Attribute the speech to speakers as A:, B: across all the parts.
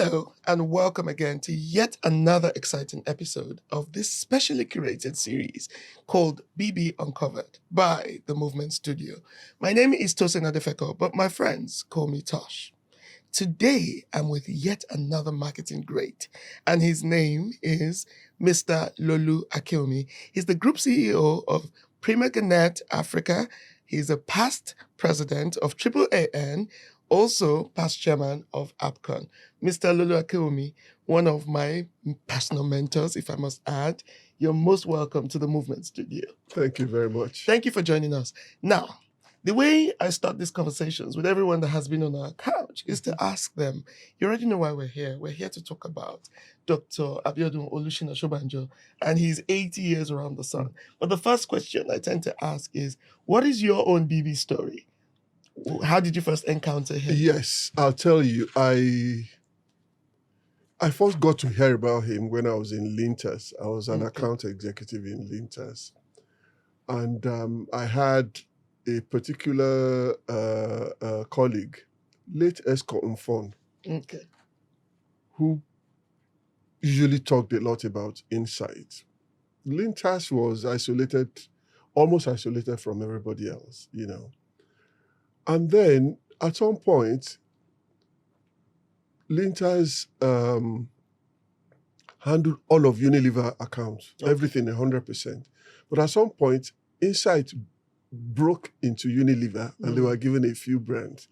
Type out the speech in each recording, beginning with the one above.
A: Hello and welcome again to yet another exciting episode of this specially curated series called BB Uncovered by The Movement Studio. My name is Tosin Adefeko, but my friends call me Tosh. Today I'm with yet another marketing great, and his name is Mr. Lolu Akinwunmi. He's the Group CEO of Prima Gannett Africa. He's a past president of AAAN, also past chairman of APCON. Mr. Lolu Akinwunmi, one of my personal mentors, if I must add, you're most welcome to the Movement Studio.
B: Thank you very much.
A: Thank you for joining us. Now, the way I start these conversations with everyone that has been on our couch is to ask them, you already know why we're here. We're here to talk about Dr. Biodun Shobanjo and his 80 years around the sun. But the first question I tend to ask is, what is your own BB story? How did you first encounter him?
B: Yes, I'll tell you. I first got to hear about him when I was in Lintas. I was an account executive in Lintas. And I had a particular colleague, late Esco Mfon, who usually talked a lot about Insight. Lintas was almost isolated from everybody else, you know. And then at some point, Lintas handled all of Unilever accounts, everything 100%. But at some point, Insight broke into Unilever and they were given a few brands.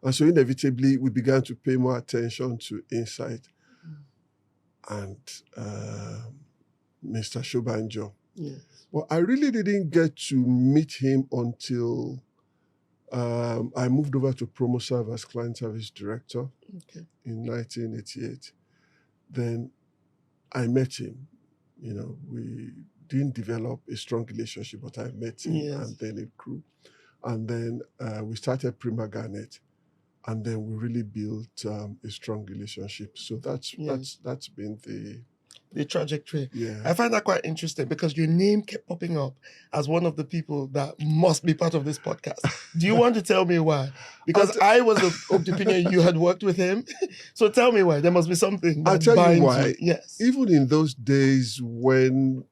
B: And so inevitably, we began to pay more attention to Insight and Mr. Shobanjo.
A: Yes.
B: Well, I really didn't get to meet him until I moved over to PromoServe as Client Service Director in 1988. Then I met him. You know, we didn't develop a strong relationship, but I met him and then it grew. And then we started Prima Gannett, and then we really built a strong relationship. So that's been
A: the trajectory.
B: Yeah.
A: I find that quite interesting because your name kept popping up as one of the people that must be part of this podcast. Do you want to tell me why? Because I was of the opinion you had worked with him. So tell me why. There must be something that
B: I'll tell
A: binds
B: you why.
A: you. Yes.
B: Even in those days when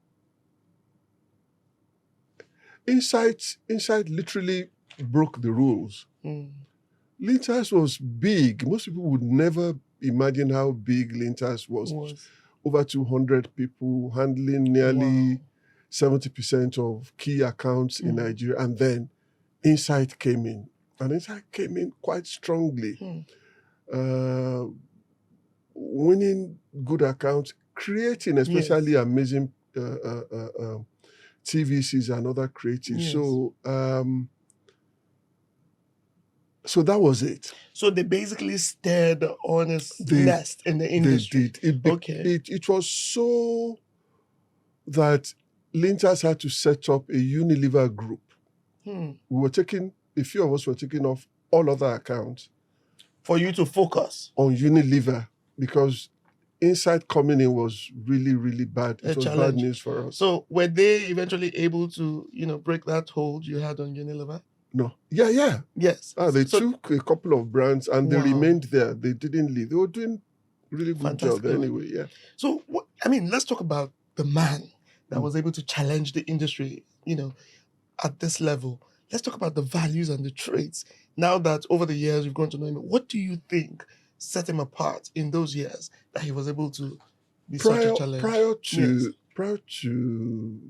B: Insight literally broke the rules. Lintas was big. Most people would never imagine how big Lintas was. Over 200 people handling nearly 70% of key accounts in Nigeria. And then Insight came in. And Insight came in quite strongly. Winning good accounts, creating especially amazing TVCs and other creatives.
A: Yes.
B: So that was it.
A: So they basically stirred the honest nest in the industry.
B: They did. It was so that Lintas had to set up a Unilever group. A few of us were taking off all other accounts.
A: For you to focus
B: on Unilever, because Insight coming in was really, really bad. It was bad news for us.
A: So were they eventually able to, break that hold you had on Unilever?
B: No. Yeah.
A: Yes.
B: They took a couple of brands and they remained there. They didn't leave. They were doing really good job anyway, yeah.
A: So, let's talk about the man that was able to challenge the industry, at this level. Let's talk about the values and the traits. Now that over the years you've grown to know him, what do you think set him apart in those years that he was able to be such a challenge?
B: Prior to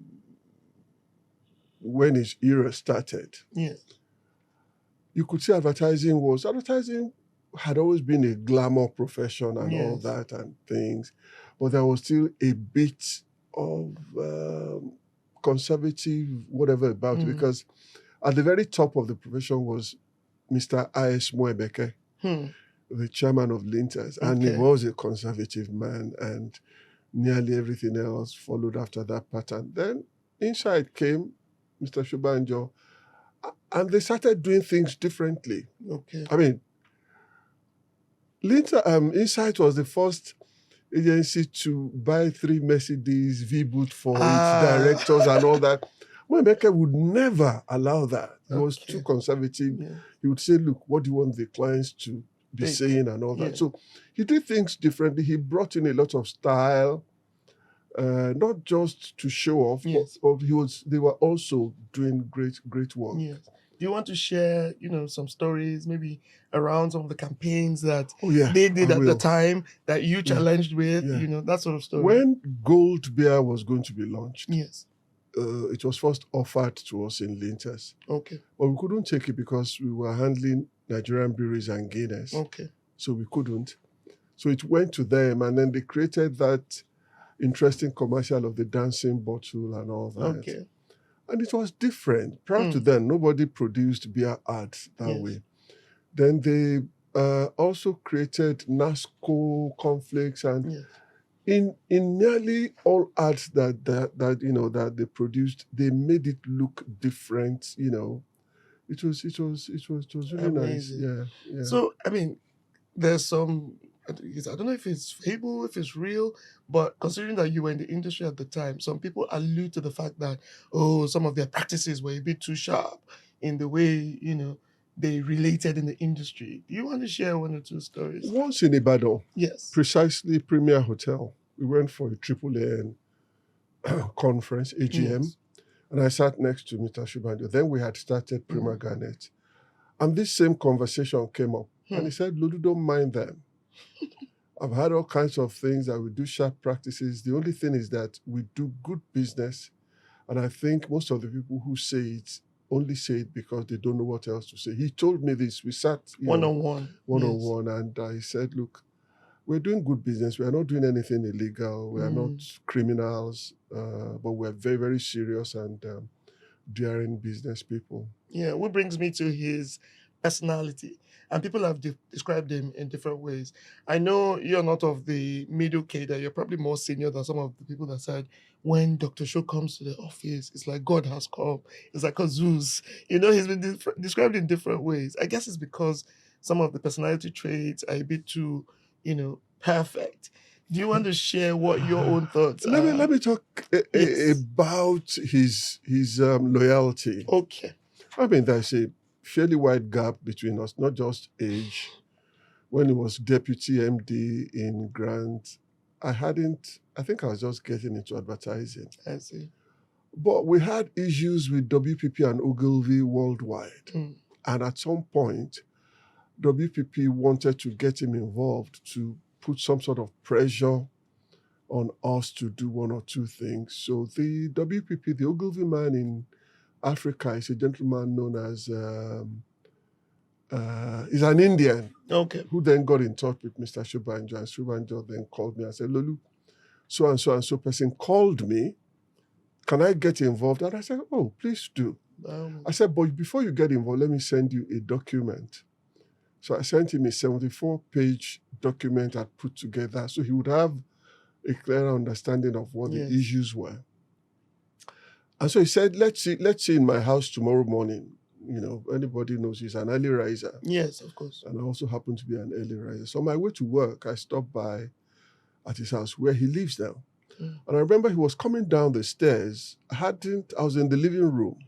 B: when his era started, you could say advertising had always been a glamour profession and all that and things, but there was still a bit of conservative whatever about it, because at the very top of the profession was Mr. I.S. Moebeke, the chairman of Lintas, and he was a conservative man, and nearly everything else followed after that pattern. Then Insight came, Mr. Shobanjo, and they started doing things differently. I mean, Insight was the first agency to buy 3 Mercedes V-Boot for its directors and all that. Moebeke would never allow that. He was too conservative. He would say, look, what do you want the clients to be saying and all that.
A: Yeah.
B: So he did things differently. He brought in a lot of style, not just to show off,
A: Yes.
B: but they were also doing great work.
A: Yes. Do you want to share, some stories maybe around some of the campaigns that they did at the time that you challenged with, that sort of story?
B: When Gold Beer was going to be launched,
A: yes,
B: it was first offered to us in Linters.
A: Okay.
B: But we couldn't take it because we were handling Nigerian breweries and Guinness.
A: Okay.
B: So we couldn't. So it went to them, and then they created that interesting commercial of the dancing bottle and all that.
A: Okay.
B: And it was different. Prior to then, nobody produced beer ads that way. Then they also created NASCO conflicts, and in nearly all ads that they produced, they made it look different. It was really
A: Amazing.
B: nice. Yeah.
A: So there's some. I don't know if it's fable, if it's real, but considering that you were in the industry at the time, some people allude to the fact that, some of their practices were a bit too sharp in the way, they related in the industry. Do you want to share one or two stories?
B: Once in Ibadan,
A: yes,
B: precisely Premier Hotel, we went for a AAAN conference, AGM, and I sat next to Mr. Shobanjo. Then we had started Premier Garnet. And this same conversation came up. And he said, Lolu, don't mind them. I've had all kinds of things that we do sharp practices. The only thing is that we do good business. And I think most of the people who say it only say it because they don't know what else to say. He told me this. We sat one-on-one. And he said, look, we're doing good business. We are not doing anything illegal. We are not criminals. But we're very, very serious and daring business people.
A: Yeah, what brings me to his personality. And people have described him in different ways. I know you're not of the middle cadre. You're probably more senior than some of the people that said, when Dr. Show comes to the office, it's like God has come. It's like a Zeus. He's been described in different ways. I guess it's because some of the personality traits are a bit too, perfect. Do you want to share what your own thoughts are?
B: Let me talk about his loyalty.
A: Okay.
B: There's a fairly wide gap between us, not just age. When he was deputy MD in Grant, I think I was just getting into advertising.
A: I see.
B: But we had issues with WPP and Ogilvy worldwide. And at some point, WPP wanted to get him involved to put some sort of pressure on us to do one or two things. So the WPP, the Ogilvy man in Africa, is a gentleman known as, he's an Indian, who then got in touch with Mr. Shobanjo, and Shobanjo then called me and said, Lolu, so and so and so person called me. Can I get involved? And I said, oh, please do. I said, but before you get involved, let me send you a document. So I sent him a 74-page document I'd put together so he would have a clearer understanding of what the issues were. And so he said, let's see in my house tomorrow morning. Anybody knows he's an early riser.
A: Yes, of course.
B: And I also happen to be an early riser. So on my way to work, I stopped by at his house where he lives now. And I remember he was coming down the stairs. I was in the living room.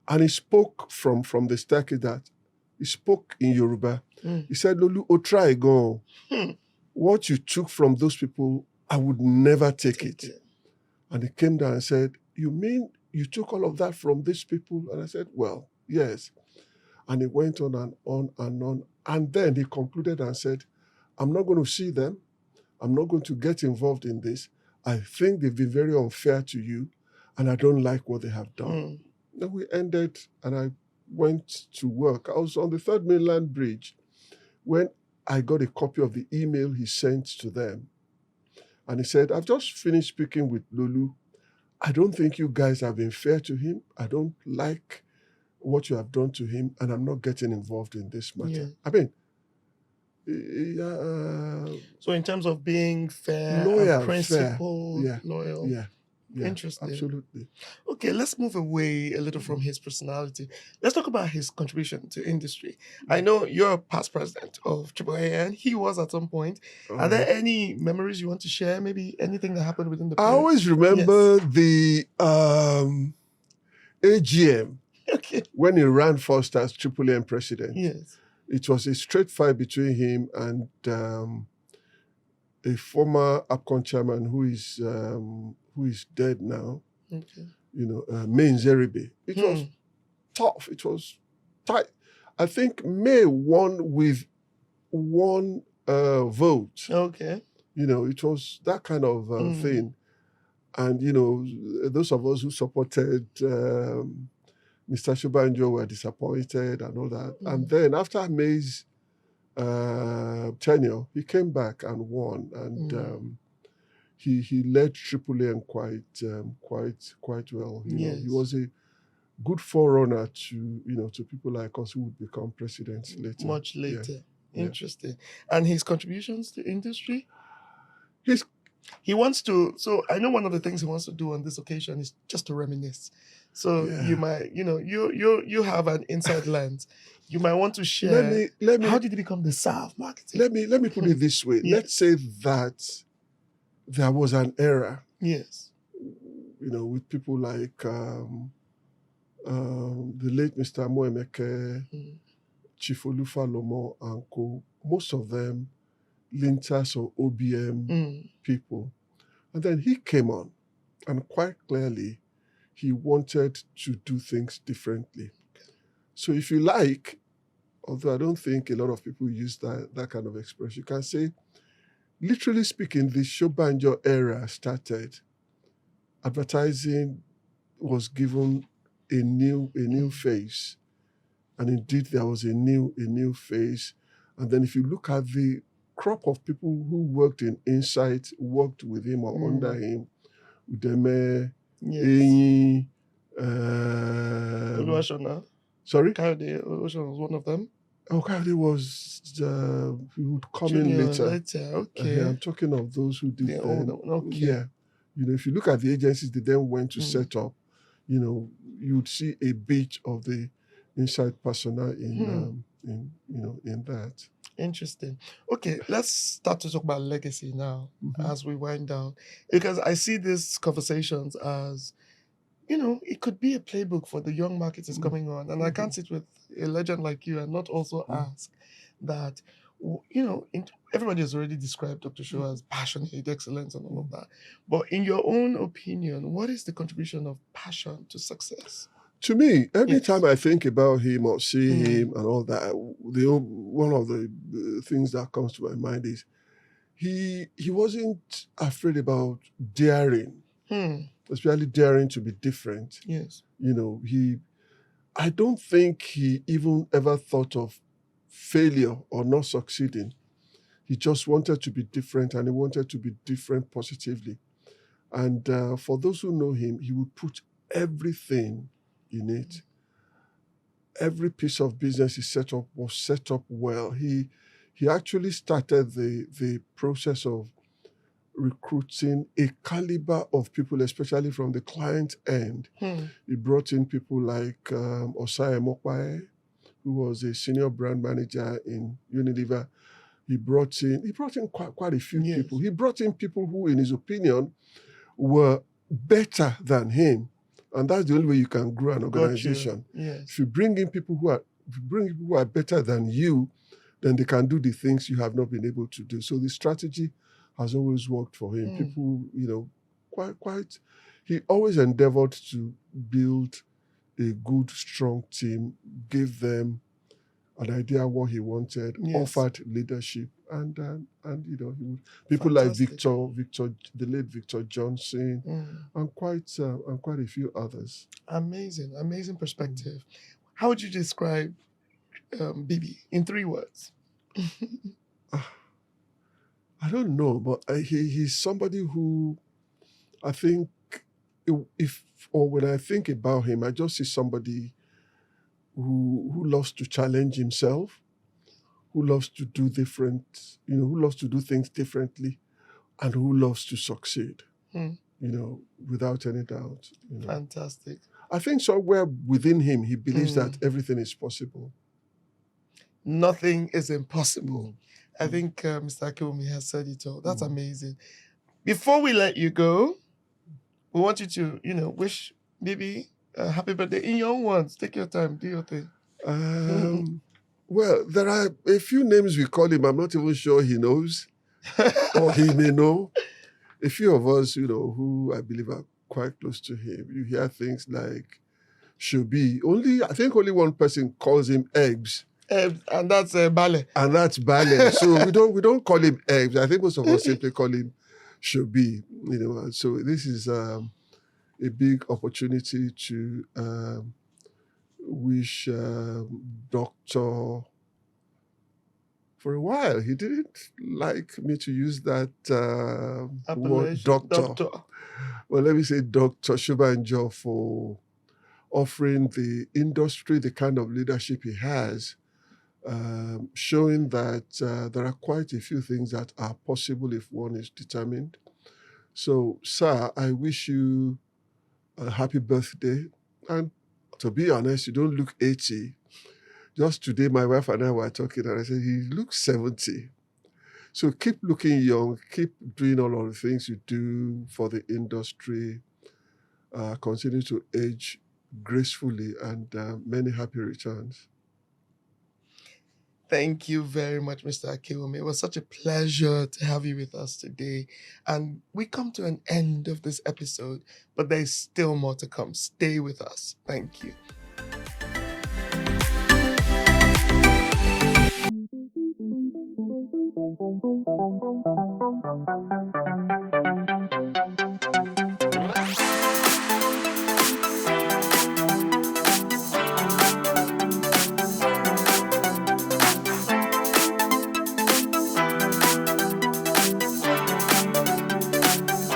B: And he spoke from the staircase he spoke in Yoruba. He said, Lolu, try go. What you took from those people, I would never take it. And he came down and said, you mean you took all of that from these people? And I said, well, yes. And he went on and on and on. And then he concluded and said, I'm not going to see them. I'm not going to get involved in this. I think they've been very unfair to you, and I don't like what they have done. Then we ended, and I went to work. I was on the Third Mainland Bridge when I got a copy of the email he sent to them. And he said, I've just finished speaking with Lolu. I don't think you guys have been fair to him. I don't like what you have done to him, and I'm not getting involved in this matter.
A: So in terms of being fair,
B: loyal,
A: principled, loyal.
B: Yeah,
A: interesting.
B: Absolutely.
A: Okay, let's move away a little from his personality. Let's talk about his contribution to industry. I know you're a past president of AAAN. He was at some point. Are there any memories you want to share? Maybe anything that happened within the period?
B: I always remember the AGM when he ran first as AAAN president.
A: Yes.
B: it was a straight fight between him and a former APCON chairman who is dead now.
A: Okay.
B: May Nzeribe. It was tough. It was tight. I think May won with one vote.
A: Okay.
B: It was that kind of thing. And, those of us who supported Mr. Shobanjo were disappointed and all that. And then after May's tenure, he came back and won. And he led Triple M quite well. He was a good forerunner to people like us who would become presidents later.
A: Much later.
B: Yeah.
A: Interesting. And his contributions to industry?
B: His
A: He wants to, so I know one of the things he wants to do on this occasion is just to reminisce. So you might, you have an inside lens. You might want to share.
B: Let me,
A: how did he become the Tsar of marketing?
B: Let me put it this way.
A: Yeah.
B: Let's say that there was an era,
A: Yes,
B: with people like the late Mr. Moemeke, Chief Olufa Lomo and co. Most of them Lintas or OBM people. And then he came on, and quite clearly, he wanted to do things differently. So if you like, although I don't think a lot of people use that kind of expression, you can say, literally speaking, the Shobanjo era started. Advertising was given a new face. And indeed, there was a new face. And then if you look at the crop of people who worked in Insight, worked with him or under him, Udeme, Enyi, sorry?
A: Kayode Oluwashona was one of them.
B: Oh, Kayode was, he would come in later.
A: Okay.
B: I'm talking of those who did then.
A: Okay.
B: Yeah. If you look at the agencies they then went to set up, you'd see a bit of the Insight personnel in that.
A: Interesting. Okay, let's start to talk about legacy now as we wind down. Because I see these conversations as, it could be a playbook for the young marketers coming on. And I can't sit with a legend like you and not also ask that, everybody has already described Dr. Show as passionate, excellence, and all of that. But in your own opinion, what is the contribution of passion to success?
B: To me, every time I think about him or see him and all that, one of the things that comes to my mind is he wasn't afraid about daring, especially daring to be different.
A: Yes.
B: I don't think he even ever thought of failure or not succeeding. He just wanted to be different, and he wanted to be different positively. And for those who know him, he would put everything in it. Every piece of business he set up was set up well. He actually started the process of recruiting a caliber of people, especially from the client end. He brought in people like Osai Mokwae, who was a senior brand manager in Unilever. He brought in quite a few people. He brought in people who, in his opinion, were better than him. And that's the only way you can grow an organization.
A: Yes.
B: If you bring in people who are better than you, then they can do the things you have not been able to do. So the strategy has always worked for him. People, he always endeavored to build a good, strong team, give them an idea what he wanted, offered leadership, and he would people like Victor, the late Victor Johnson, and quite a few others.
A: Amazing perspective. How would you describe Bibi in 3 words?
B: I don't know, but he's somebody who I think when I think about him, I just see somebody who loves to challenge himself, who loves to do different, who loves to do things differently, and who loves to succeed, without any doubt.
A: Fantastic.
B: I think somewhere within him, he believes that everything is possible.
A: Nothing is impossible. I think Mr. Akinwunmi has said it all. That's amazing. Before we let you go, we want you to, wish Bibi happy birthday in your own words. Take your time, do your thing.
B: Well, there are a few names we call him. I'm not even sure he knows or he may know. A few of us, who I believe are quite close to him, you hear things like Shobi. I think only one person calls him Eggs.
A: And that's Bale.
B: And that's Bale. So we don't call him Eggs. I think most of us simply call him Shobi. And so this is a big opportunity to wish Doctor. For a while, he didn't like me to use that word, doctor. Well, let me say Dr. Shobanjo for offering the industry the kind of leadership he has, showing that there are quite a few things that are possible if one is determined. So, sir, I wish you a happy birthday. And to be honest, you don't look 80. Just today, my wife and I were talking, and I said, he looks 70. So keep looking young, keep doing all of the things you do for the industry, continue to age gracefully, and many happy returns.
A: Thank you very much, Mr. Akinwunmi. It was such a pleasure to have you with us today. And we come to an end of this episode, but there's still more to come. Stay with us. Thank you.